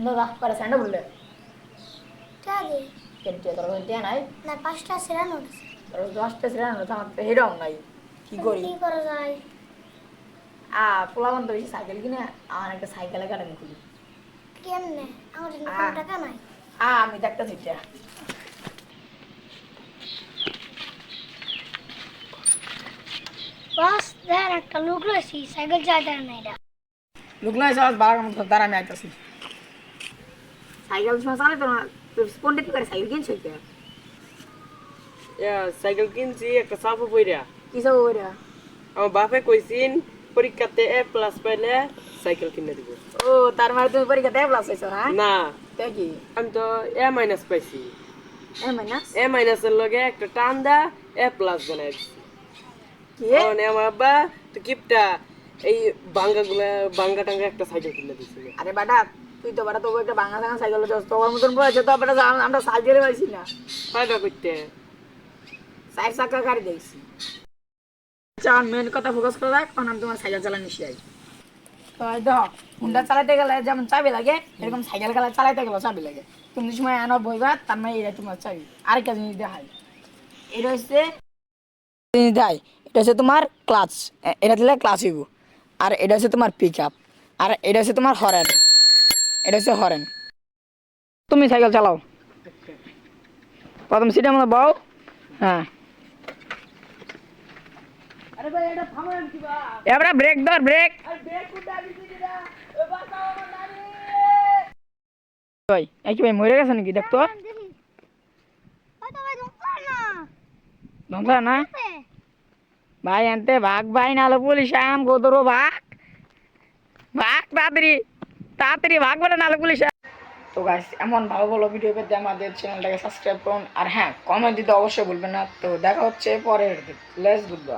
দাদা করে স্যান্ডা বললে টাগে কেটে তোর টিয়া নাই না 5টা সেরানো উঠেছে। তোর 10টা সিরিয়াল না আমার তো হেরাও নাই কি করি কি করা যায়? পোলা বন্ধ বেশি সাইকেল কিনে আমার একটা সাইকেল একাডেমি খুলি কেমনে? আমার জন্য আ কোনো টাকা নাই। আমি দেখতেছি এটা বস দেন একটা লোক রয়েছি সাইকেল চালাতে না এটা। লুকলো এসে বাবার মতো দ্বারা আমি আইতাছি সাইকেল সময় চালাতে না তোর পন্ডিত করে সাইকেল কিনছো কে সাইকেল কিনছি একটা চাপা পইরা কিসব ওইরা আমার বাপে কইছিন পরীক্ষাতে A+ পাইলে সাইকেল কিনে দিব। ও তার মানে তুমি পরীক্ষা দেয় প্লাস হয়েছো হ্যাঁ না, তাই কি আমি তো A- পাইছি। মাইনাস A- এর লগে একটা টান দা A+ বানাই দিছি। কি আমার আব্বা তো কিপটা এই বাঙ্গা টাঙ্গা একটা সাইকেল কিনে দিছিল। আরে বাটা তুই তো বাটা তো একটা ভাঙা ভাঙা সাইকেল চলছ তোমার মতন বয়সে তো আমরা আমরা সাইকেলে পাইছি না ফায়দা করতে 4 চাকা গাড়ি দেখছি চান মেন কথা ফোকাস করে রাখ কারণ আমি তোমার সাইকেল চালানো শিখাই তো এই দেখো হুন্ডা চালাতে গেলে যেমন চাবি লাগে এরকম সাইকেল গেলে চালাতে গেলে চাবি লাগে তুমি সময় আনো বইবা তার মানে এটা তোমার চাবি আরেকটা জিনিস দেখাই এটা হচ্ছে জিনিস দেয় এটা হচ্ছে তোমার ক্লাচ এটা দিলে ক্লাচ হইব আর এটা হচ্ছে তোমার পিক আপ আর এটা হচ্ছে তোমার হরেন এটা হচ্ছে হরেন তুমি সাইকেল চালাও প্রথম সিটের মধ্যে বউ হ্যাঁ আরে ভাই এটা থামান দিবা। এবারে ব্রেক ধর ব্রেক আরে ব্রেক কোনটা দিছি দিদা? ও বাঁচাও আমার নানি। ভাই একই ভাই মরে গেছে নাকি দেখতো হয়তো ভাই ধরতে না। ধ্বংস না ভাই আনতে ভাগ ভাই নাহলে পুলিশ আম গোদরো ভাগ ভাগ তাড়াতাড়ি তাড়াতাড়ি ভাগ বলে নাহলে পুলিশ তো গাইস এমন ভালো ভালো ভিডিও পেতে আমাদের চ্যানেলটাকে সাবস্ক্রাইব করুন আর হ্যাঁ কমেন্ট দিতে অবশ্যই ভুলবেন না তো দেখা হচ্ছে পরের লেটস গুড বাই